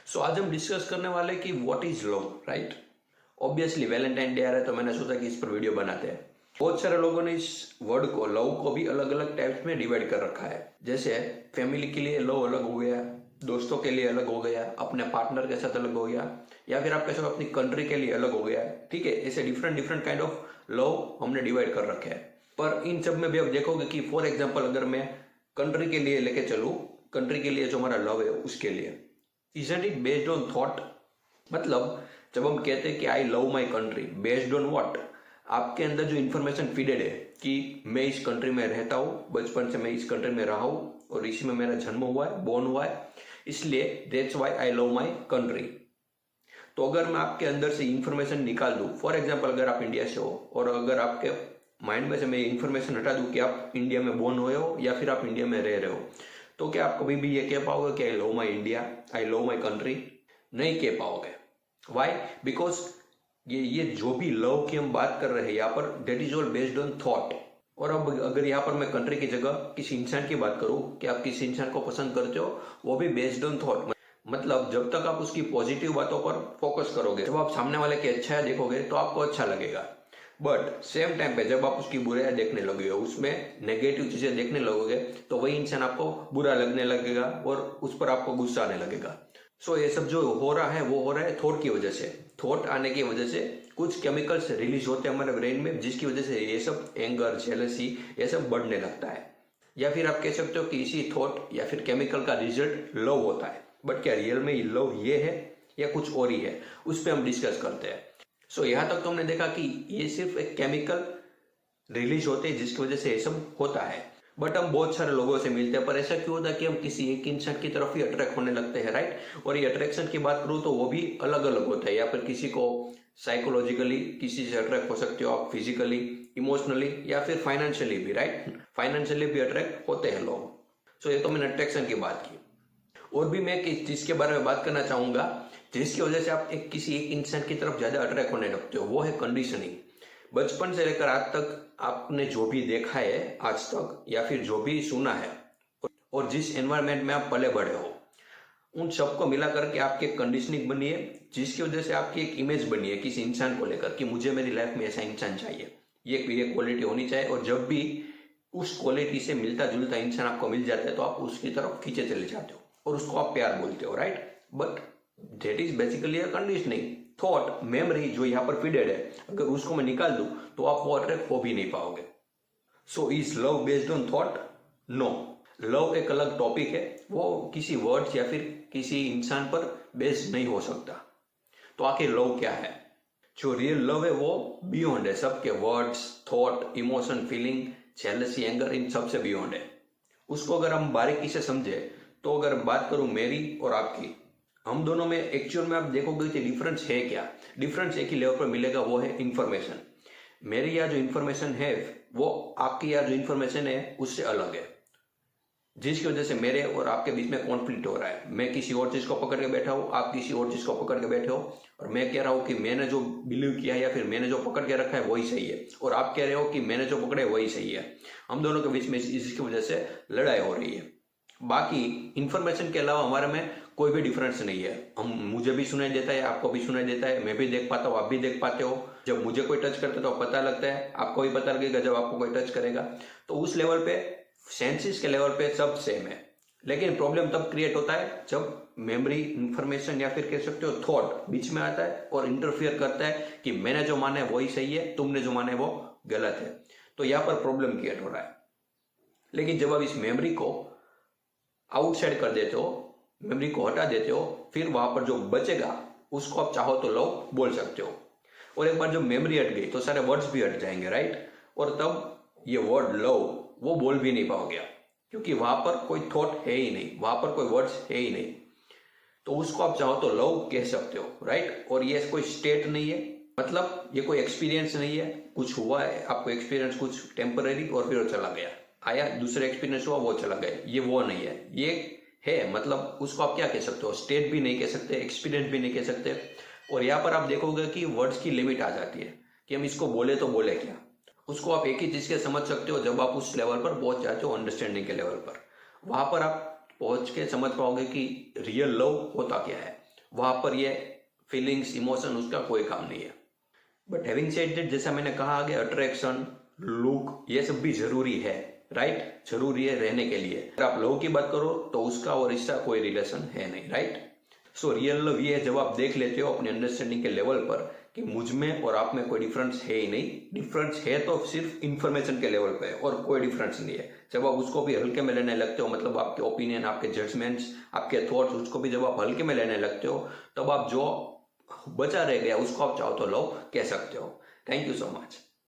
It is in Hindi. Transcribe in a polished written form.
सो आज हम डिस्कस करने वाले कि what is love, right. Obviously Valentine Day आ रहा है तो मैंने सोचा कि इस पर वीडियो बनाते हैं। बहुत सारे लोगों ने इस वर्ड को, लव को भी अलग अलग टाइप्स में डिवाइड कर रखा है। जैसे फैमिली के लिए लव अलग हो गया, दोस्तों के लिए अलग हो गया, अपने पार्टनर के साथ अलग हो गया, या फिर आप कह सकते अपनी कंट्री के लिए अलग हो गया। ठीक है, ऐसे different different kind of love हमने डिवाइड कर रखे हैं। पर इन सब में भी आप देखोगे कि फॉर एग्जाम्पल अगर मैं कंट्री के लिए लेके चलूँ, कंट्री के लिए जो हमारा लव है उसके लिए, isn't it based on thought? मतलब जब हम कहते हैं कि I love my country, based on what? आपके अंदर जो इन्फॉर्मेशन फीडेड है कि मैं इस कंट्री में रहता हूँ, बचपन से मैं इस कंट्री में रहा हूँ और इसी में मेरा जन्म हुआ है, बोर्न हुआ है, इसलिए that's why I love my country. तो अगर मैं आपके अंदर से इंफॉर्मेशन निकाल दूं, फॉर एग्जाम्पल अगर आप इंडिया से हो और अगर आपके माइंड में से मैं इंफॉर्मेशन हटा दूं कि आप इंडिया में बोर्न हुए हो या फिर आप इंडिया में रह रहे हो, तो क्या आप कभी भी ये कह पाओगे कि I love my India, I love my country? नहीं कह पाओगे। वाई? बिकॉज ये जो भी लव की हम बात कर रहे हैं यहाँ पर, that is all based on thought. और अब अगर यहाँ पर मैं कंट्री की जगह किसी इंसान की बात करूँ कि आप किसी इंसान को पसंद करते हो, वो भी बेस्ड ऑन थॉट। मतलब जब तक आप उसकी पॉजिटिव बातों पर फोकस करोगे, जब आप सामने वाले की अच्छाई देखोगे तो आपको अच्छा लगेगा। बट सेम टाइम पे जब आप उसकी बुराई देखने लगोगे, उसमें नेगेटिव चीजें देखने लगोगे, तो वही इंसान आपको बुरा लगने लगेगा और उस पर आपको गुस्सा आने लगेगा। सो ये सब जो हो रहा है वो हो रहा है थॉट की वजह से। थॉट आने की वजह से कुछ केमिकल्स रिलीज होते हैं हमारे ब्रेन में, जिसकी वजह से ये सब एंगर, जेलसी, ये सब बढ़ने लगता है। या फिर आप कह सकते हो कि इसी थॉट या फिर केमिकल का रिजल्ट लव होता है। बट क्या रियल में लव ये है या कुछ और ही है, उस पर हम डिस्कस करते हैं। सो यहाँ तक तो हमने देखा कि ये सिर्फ एक केमिकल रिलीज होते हैं जिसकी वजह से ये सब होता है। बट हम बहुत सारे लोगों से मिलते हैं, पर ऐसा क्यों होता है कि हम किसी एक इंसान की तरफ ही अट्रैक्ट होने लगते हैं, राइट। और ये अट्रैक्शन की बात करूँ तो वो भी अलग अलग होता है। या फिर किसी को साइकोलॉजिकली किसी से अट्रैक्ट हो सकते हो आप, फिजिकली, इमोशनली, या फिर फाइनेंशियली भी, राइट। फाइनेंशियली भी अट्रैक्ट होते हैं लोग। सो ये तो मैंने अट्रैक्शन की बात की। और भी मैं किस चीज के बारे में बात करना चाहूंगा जिसकी वजह से आप किसी एक इंसान की तरफ ज्यादा अट्रैक्ट होने लगते हो, वो है कंडीशनिंग। बचपन से लेकर आज तक आपने जो भी देखा है आज तक, या फिर जो भी सुना है, और जिस एनवायरनमेंट में आप पले बढ़े हो, उन सबको मिला करके आपकी एक कंडीशनिंग बनी है, जिसकी वजह से आपकी एक इमेज बनी है किसी इंसान को लेकर कि मुझे मेरी लाइफ में ऐसा इंसान चाहिए, ये क्वालिटी होनी चाहिए। और जब भी उस क्वालिटी से मिलता जुलता इंसान आपको मिल जाता है तो आप उसकी तरफ खींचे चले जाते हो और उसको आप प्यार बोलते हो, right. But that is basically a conditioning. Thought, memory जो यहाँ पर फीडेड है, अगर उसको मैं निकाल दूं तो आप वो अट्रैक्ट हो भी नहीं पाओगे। So is love based on thought? No. Love एक अलग टॉपिक है, वो किसी वर्ड्स या फिर किसी इंसान पर बेस्ड नहीं हो सकता। तो आखिर लव क्या है? जो रियल लव है वो बियॉन्ड है सबके words, thought, emotion, feeling, jealousy, anger, इन सबसे बियॉन्ड है। उसको अगर हम बारीकी से समझे तो अगर बात करूं मेरी और आपकी, हम दोनों में एक्चुअल में आप देखोगे कि डिफरेंस है क्या। डिफरेंस एक ही लेवल पर मिलेगा, वो है इंफॉर्मेशन। मेरी यहाँ जो इंफॉर्मेशन है वो आपकी यहाँ जो इंफॉर्मेशन है उससे अलग है, जिसकी वजह से मेरे और आपके बीच में कॉन्फ्लिक्ट हो रहा है। मैं किसी और चीज को पकड़ के बैठा हूँ, आप किसी और चीज को पकड़ के बैठे हो, और मैं कह रहा हूँ कि मैंने जो बिलीव किया है या फिर मैंने जो पकड़ के रखा है वही सही है, और आप कह रहे हो कि मैंने जो पकड़े वही सही है। हम दोनों के बीच में इसकी वजह से लड़ाई हो रही है। बाकी इंफॉर्मेशन के अलावा हमारे में कोई भी डिफरेंस नहीं है। मुझे भी सुनाई देता है, आपको भी सुनाई देता है, मैं भी देख पाता हूँ, आप भी देख पाते हो। जब मुझे कोई टच करता है तो पता लगता है, आपको भी पता लगेगा जब आपको कोई टच करेगा। तो उस लेवल पे, सेंसेस के लेवल पे सब सेम है। लेकिन प्रॉब्लम तब क्रिएट होता है जब मेमोरी, इंफॉर्मेशन या फिर कह सकते हो थॉट बीच में आता है और इंटरफियर करता है कि मैंने जो माना है वही सही है, तुमने जो माना है वो गलत है। तो यहाँ पर प्रॉब्लम क्रिएट हो रहा है। लेकिन जब आप इस मेमोरी को आउटसाइड कर देते हो, मेमोरी को हटा देते हो, फिर वहां पर जो बचेगा उसको आप चाहो तो लव बोल सकते हो। और एक बार जब मेमोरी हट गई तो सारे वर्ड्स भी हट जाएंगे, राइट। और तब ये वर्ड लव वो बोल भी नहीं पाओगे आप, क्योंकि वहां पर कोई थॉट है ही नहीं, वहां पर कोई वर्ड्स है ही नहीं। तो उसको आप चाहो तो लव कह सकते हो, राइट। और ये कोई स्टेट नहीं है, मतलब ये कोई एक्सपीरियंस नहीं है। कुछ हुआ है आपको एक्सपीरियंस, कुछ टेम्पररी, और फिर वो चला गया, आया दूसरा एक्सपीरियंस हुआ, वो चला गया। ये वो नहीं है, ये है, मतलब उसको आप क्या कह सकते हो, स्टेट भी नहीं कह सकते, एक्सपीरियंस भी नहीं कह सकते। और यहाँ पर आप देखोगे कि वर्ड्स की लिमिट आ जाती है कि हम इसको बोले तो बोले क्या। उसको आप एक ही चीज के समझ सकते हो जब आप उस लेवल पर पहुंच जाते हो, अंडरस्टैंडिंग के लेवल पर। वहां पर आप पहुंच के समझ पाओगे कि रियल लव होता क्या है। वहां पर ये फीलिंग्स इमोशन उसका कोई काम नहीं है। बट हैविंग सेड दैट, जैसा मैंने कहा आगे, अट्रैक्शन, लुक, ये सब भी जरूरी है, राइट, जरूरी है रहने के लिए। अगर आप लव की बात करो तो उसका और इसका कोई रिलेशन है नहीं, राइट। सो रियल लव ये है जब आप देख लेते हो अपने अंडरस्टैंडिंग के लेवल पर कि मुझ में और आप में कोई डिफरेंस है ही नहीं। डिफरेंस है तो सिर्फ इंफॉर्मेशन के लेवल पे और कोई डिफरेंस नहीं है। जब आप उसको भी हल्के में लेने लगते हो, मतलब आपके ओपिनियन, आपके जजमेंट्स, आपके थॉट्स, उसको भी जब आप हल्के में लेने लगते हो, तब आप जो बचा रह गया उसको आप चाहो तो लव कह सकते हो। Thank you so much.